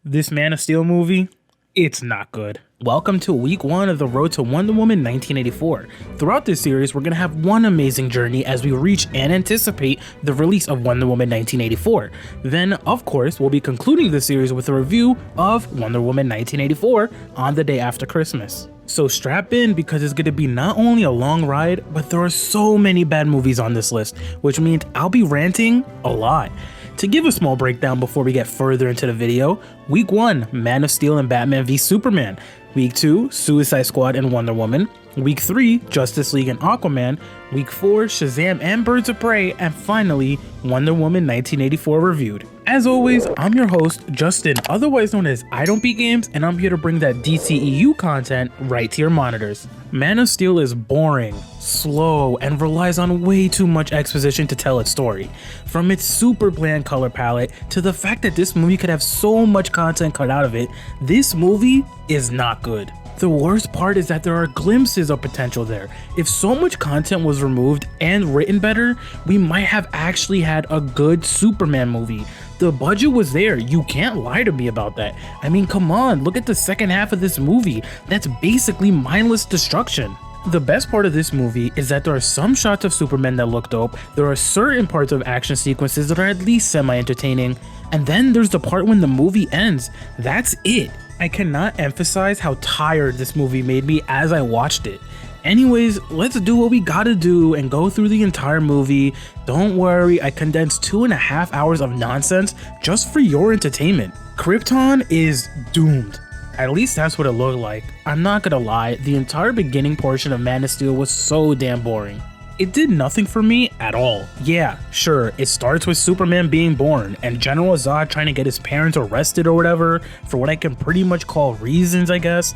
This Man of Steel movie, it's not good. Welcome to week 1 of the road to Wonder Woman 1984. Throughout this series, we're going to have one amazing journey as we reach and anticipate the release of Wonder Woman 1984. Then, of course, we'll be concluding the series with a review of Wonder Woman 1984 on the day after Christmas. So strap in because it's going to be not only a long ride, but there are so many bad movies on this list, which means I'll be ranting a lot. To give a small breakdown before we get further into the video, Week 1, Man of Steel and Batman v Superman. Week 2, Suicide Squad and Wonder Woman. Week 3, Justice League and Aquaman. Week 4, Shazam and Birds of Prey. And finally, Wonder Woman 1984 reviewed. As always, I'm your host, Justin, otherwise known as IDontBeatGames, and I'm here to bring that DCEU content right to your monitors. Man of Steel is boring, slow, and relies on way too much exposition to tell its story. From its super bland color palette to the fact that this movie could have so much content cut out of it, this movie is not good. The worst part is that there are glimpses of potential there. If so much content was removed and written better, we might have actually had a good Superman movie. The budget was there, you can't lie to me about that. I mean, come on, look at the second half of this movie. That's basically mindless destruction. The best part of this movie is that there are some shots of Superman that look dope, there are certain parts of action sequences that are at least semi-entertaining, and then there's the part when the movie ends. That's it. I cannot emphasize how tired this movie made me as I watched it. Anyways, let's do what we gotta do and go through the entire movie. Don't worry, I condensed 2.5 hours of nonsense just for your entertainment. Krypton is doomed. At least that's what it looked like. I'm not gonna lie, the entire beginning portion of Man of Steel was so damn boring. It did nothing for me at all. Yeah, sure, it starts with Superman being born and General Zod trying to get his parents arrested or whatever for what I can pretty much call reasons, I guess.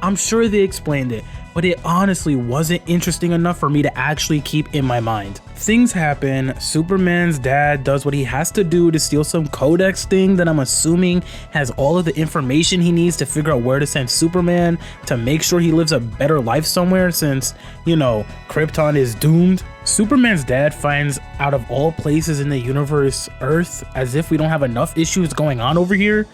I'm sure they explained it, but it honestly wasn't interesting enough for me to actually keep in my mind. Things happen, Superman's dad does what he has to do to steal some codex thing that I'm assuming has all of the information he needs to figure out where to send Superman to make sure he lives a better life somewhere since, you know, Krypton is doomed. Superman's dad finds, out of all places in the universe, Earth, as if we don't have enough issues going on over here.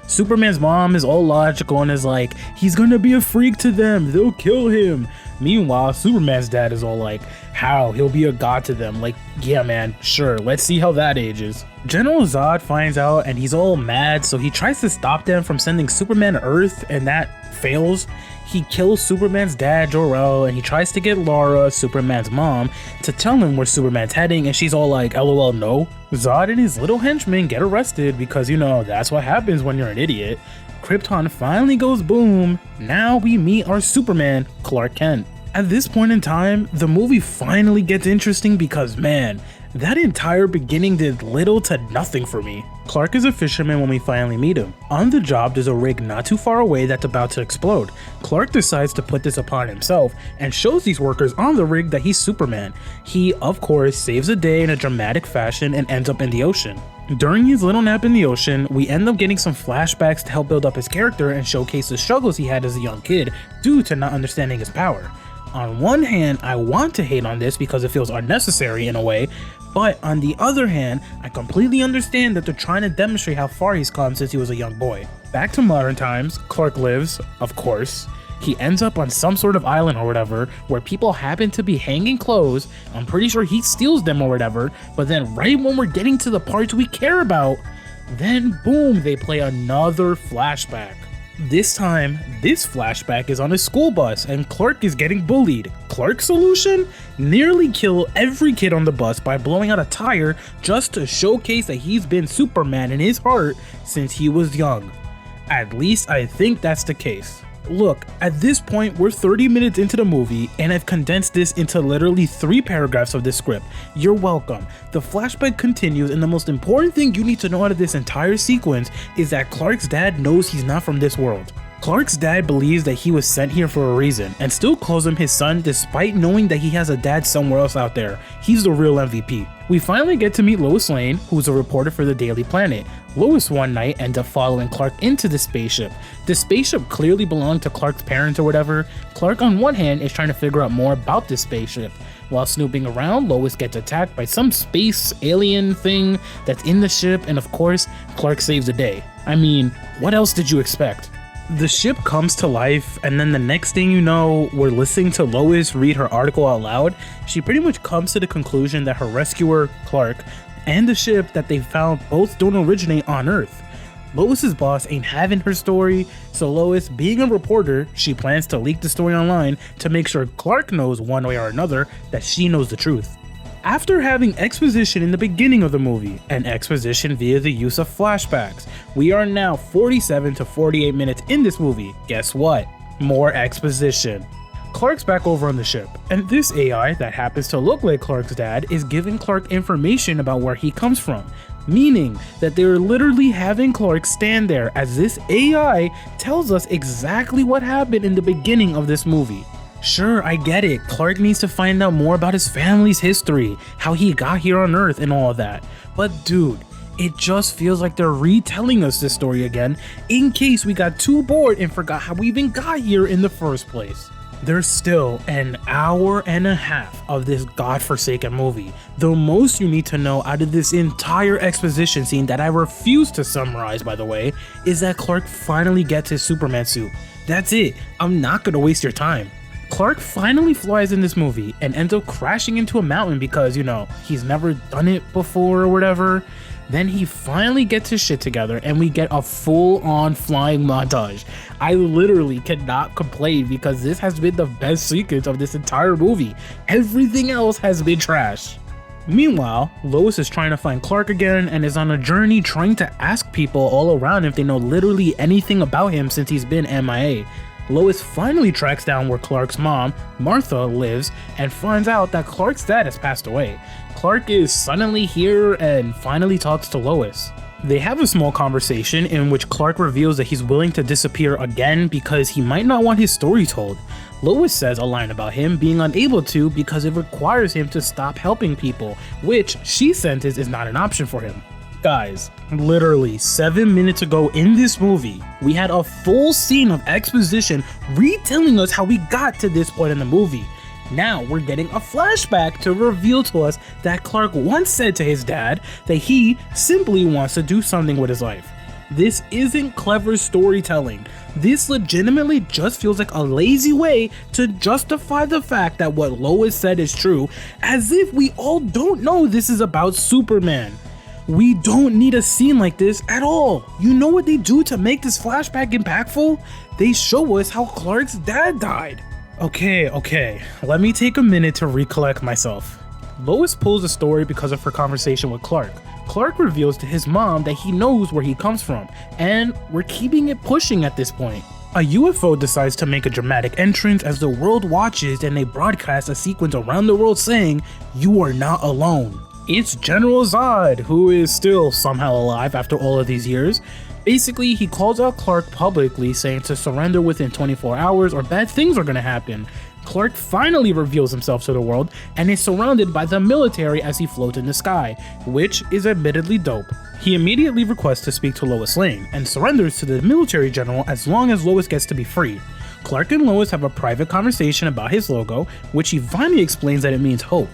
Superman's mom is all logical and is like, he's gonna be a freak to them, they'll kill him. Meanwhile, Superman's dad is all like, how? He'll be a god to them. Like, yeah man, sure, let's see how that ages. General Zod finds out and he's all mad, so he tries to stop them from sending Superman to Earth and that fails. He kills Superman's dad, Jor-El, and he tries to get Lara, Superman's mom, to tell him where Superman's heading, and she's all like, LOL, no. Zod and his little henchmen get arrested because, you know, that's what happens when you're an idiot. Krypton finally goes boom. Now we meet our Superman, Clark Kent. At this point in time, the movie finally gets interesting because, man, that entire beginning did little to nothing for me. Clark is a fisherman when we finally meet him. On the job, there's a rig not too far away that's about to explode. Clark decides to put this upon himself and shows these workers on the rig that he's Superman. He, of course, saves the day in a dramatic fashion and ends up in the ocean. During his little nap in the ocean, we end up getting some flashbacks to help build up his character and showcase the struggles he had as a young kid due to not understanding his power. On one hand, I want to hate on this because it feels unnecessary in a way, but on the other hand, I completely understand that they're trying to demonstrate how far he's come since he was a young boy. Back to modern times, Clark lives, of course. He ends up on some sort of island or whatever where people happen to be hanging clothes. I'm pretty sure he steals them or whatever, but then right when we're getting to the parts we care about, then boom, they play another flashback. This time, this flashback is on a school bus and Clark is getting bullied. Clark's solution? Nearly kill every kid on the bus by blowing out a tire just to showcase that he's been Superman in his heart since he was young. At least I think that's the case. Look, at this point we're 30 minutes into the movie and I've condensed this into literally 3 paragraphs of this script. You're welcome. The flashback continues and the most important thing you need to know out of this entire sequence is that Clark's dad knows he's not from this world. Clark's dad believes that he was sent here for a reason and still calls him his son despite knowing that he has a dad somewhere else out there. He's the real MVP. We finally get to meet Lois Lane, who's a reporter for the Daily Planet. Lois one night ends up following Clark into the spaceship. The spaceship clearly belonged to Clark's parents or whatever. Clark on one hand is trying to figure out more about this spaceship. While snooping around, Lois gets attacked by some space alien thing that's in the ship, and of course, Clark saves the day. I mean, what else did you expect? The ship comes to life, and then the next thing you know, we're listening to Lois read her article out loud. She pretty much comes to the conclusion that her rescuer, Clark, and the ship that they found both don't originate on Earth. Lois's boss ain't having her story, so Lois, being a reporter, she plans to leak the story online to make sure Clark knows one way or another that she knows the truth. After having exposition in the beginning of the movie, and exposition via the use of flashbacks, we are now 47 to 48 minutes in this movie. Guess what? More exposition. Clark's back over on the ship, and this AI that happens to look like Clark's dad is giving Clark information about where he comes from, meaning that they're literally having Clark stand there as this AI tells us exactly what happened in the beginning of this movie. Sure, I get it, Clark needs to find out more about his family's history, how he got here on Earth and all of that, but dude, it just feels like they're retelling us this story again in case we got too bored and forgot how we even got here in the first place. There's still an hour and a half of this godforsaken movie. The most you need to know out of this entire exposition scene that I refuse to summarize, by the way, is that Clark finally gets his Superman suit. That's it, I'm not gonna waste your time. Clark finally flies in this movie and ends up crashing into a mountain because, you know, he's never done it before or whatever. Then he finally gets his shit together and we get a full-on flying montage. I literally cannot complain because this has been the best sequence of this entire movie. Everything else has been trash. Meanwhile, Lois is trying to find Clark again and is on a journey trying to ask people all around if they know literally anything about him since he's been MIA. Lois finally tracks down where Clark's mom, Martha, lives and finds out that Clark's dad has passed away. Clark is suddenly here and finally talks to Lois. They have a small conversation in which Clark reveals that he's willing to disappear again because he might not want his story told. Lois says a line about him being unable to because it requires him to stop helping people, which she senses is not an option for him. Guys, literally 7 minutes ago in this movie, we had a full scene of exposition retelling us how we got to this point in the movie. Now we're getting a flashback to reveal to us that Clark once said to his dad that he simply wants to do something with his life. This isn't clever storytelling. This legitimately just feels like a lazy way to justify the fact that what Lois said is true, as if we all don't know this is about Superman. We don't need a scene like this at all. You know what they do to make this flashback impactful? They show us how Clark's dad died. Okay, let me take a minute to recollect myself. Lois pulls the story because of her conversation with Clark. Clark reveals to his mom that he knows where he comes from, and we're keeping it pushing at this point. A UFO decides to make a dramatic entrance as the world watches and they broadcast a sequence around the world saying, "You are not alone." It's General Zod, who is still somehow alive after all of these years. Basically, he calls out Clark publicly saying to surrender within 24 hours or bad things are gonna happen. Clark finally reveals himself to the world and is surrounded by the military as he floats in the sky, which is admittedly dope. He immediately requests to speak to Lois Lane and surrenders to the military general as long as Lois gets to be free. Clark and Lois have a private conversation about his logo, which he finally explains that it means hope.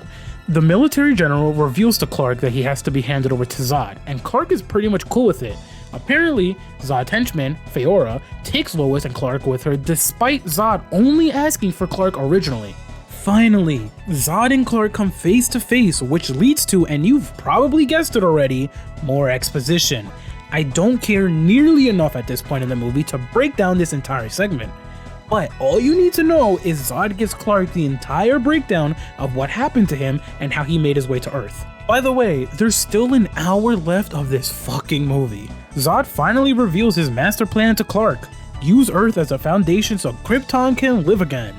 The military general reveals to Clark that he has to be handed over to Zod, and Clark is pretty much cool with it. Apparently, Zod's henchman, Feora, takes Lois and Clark with her despite Zod only asking for Clark originally. Finally, Zod and Clark come face to face, which leads to, and you've probably guessed it already, more exposition. I don't care nearly enough at this point in the movie to break down this entire segment. But all you need to know is Zod gives Clark the entire breakdown of what happened to him and how he made his way to Earth. By the way, there's still an hour left of this fucking movie. Zod finally reveals his master plan to Clark. Use Earth as a foundation so Krypton can live again.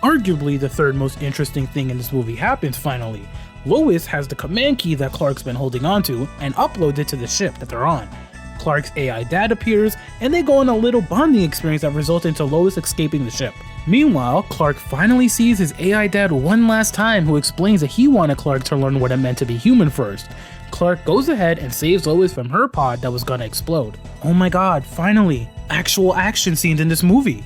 Arguably the third most interesting thing in this movie happens finally. Lois has the command key that Clark's been holding onto and uploads it to the ship that they're on. Clark's AI dad appears, and they go on a little bonding experience that results into Lois escaping the ship. Meanwhile, Clark finally sees his AI dad one last time, who explains that he wanted Clark to learn what it meant to be human first. Clark goes ahead and saves Lois from her pod that was gonna explode. Oh my god, finally, actual action scenes in this movie.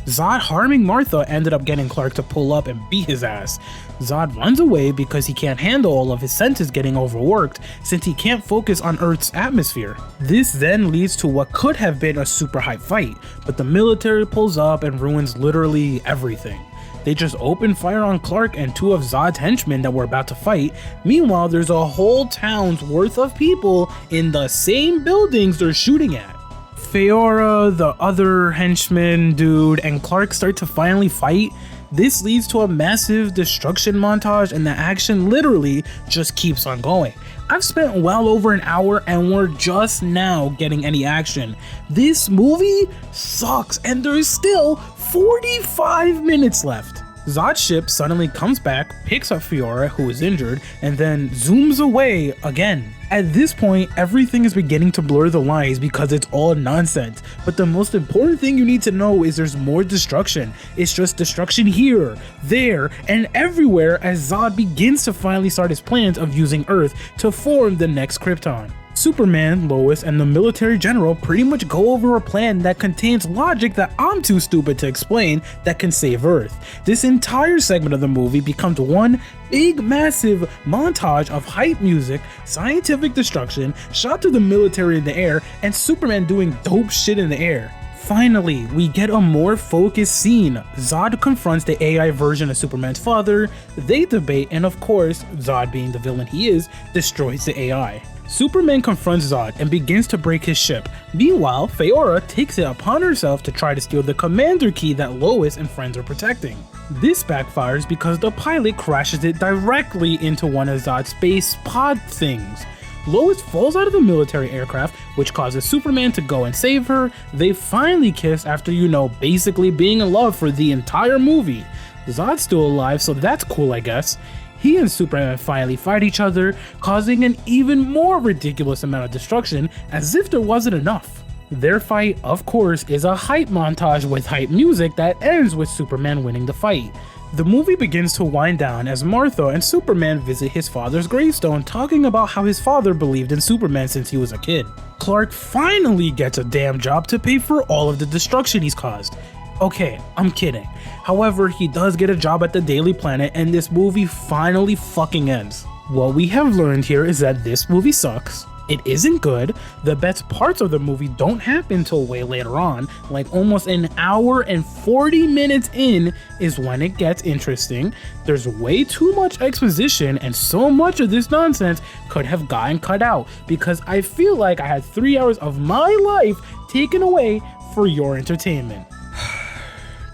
Zod harming Martha ended up getting Clark to pull up and beat his ass. Zod runs away because he can't handle all of his senses getting overworked since he can't focus on Earth's atmosphere. This then leads to what could have been a super hype fight, but the military pulls up and ruins literally everything. They just open fire on Clark and two of Zod's henchmen that were about to fight. Meanwhile, there's a whole town's worth of people in the same buildings they're shooting at. Feora, the other henchman dude, and Clark start to finally fight. This leads to a massive destruction montage and the action literally just keeps on going. I've spent well over an hour and we're just now getting any action. This movie sucks and there's still 45 minutes left. Zod's ship suddenly comes back, picks up Feora, who is injured, and then zooms away again. At this point, everything is beginning to blur the lines because it's all nonsense. But the most important thing you need to know is there's more destruction. It's just destruction here, there, and everywhere as Zod begins to finally start his plans of using Earth to form the next Krypton. Superman, Lois, and the military general pretty much go over a plan that contains logic that I'm too stupid to explain that can save Earth. This entire segment of the movie becomes one big massive montage of hype music, scientific destruction, shot to the military in the air, and Superman doing dope shit in the air. Finally, we get a more focused scene. Zod confronts the AI version of Superman's father, they debate, and of course, Zod being the villain he is, destroys the AI. Superman confronts Zod and begins to break his ship. Meanwhile, Feora takes it upon herself to try to steal the commander key that Lois and friends are protecting. This backfires because the pilot crashes it directly into one of Zod's space pod things. Lois falls out of the military aircraft, which causes Superman to go and save her. They finally kiss after, basically being in love for the entire movie. Zod's still alive, so that's cool, I guess. He and Superman finally fight each other, causing an even more ridiculous amount of destruction, as if there wasn't enough. Their fight, of course, is a hype montage with hype music that ends with Superman winning the fight. The movie begins to wind down as Martha and Superman visit his father's gravestone, talking about how his father believed in Superman since he was a kid. Clark finally gets a damn job to pay for all of the destruction he's caused. Okay, I'm kidding. However, he does get a job at the Daily Planet and this movie finally fucking ends. What we have learned here is that this movie sucks. It isn't good. The best parts of the movie don't happen till way later on, like almost an hour and 40 minutes in is when it gets interesting. There's way too much exposition and so much of this nonsense could have gotten cut out because I feel like I had 3 hours of my life taken away for your entertainment.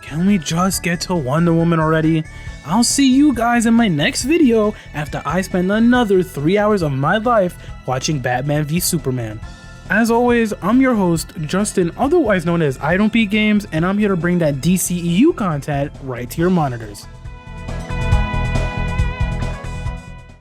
Can we just get to Wonder Woman already? I'll see you guys in my next video after I spend another 3 hours of my life watching Batman v Superman. As always, I'm your host, Justin, otherwise known as IDontBeatGames, and I'm here to bring that DCEU content right to your monitors.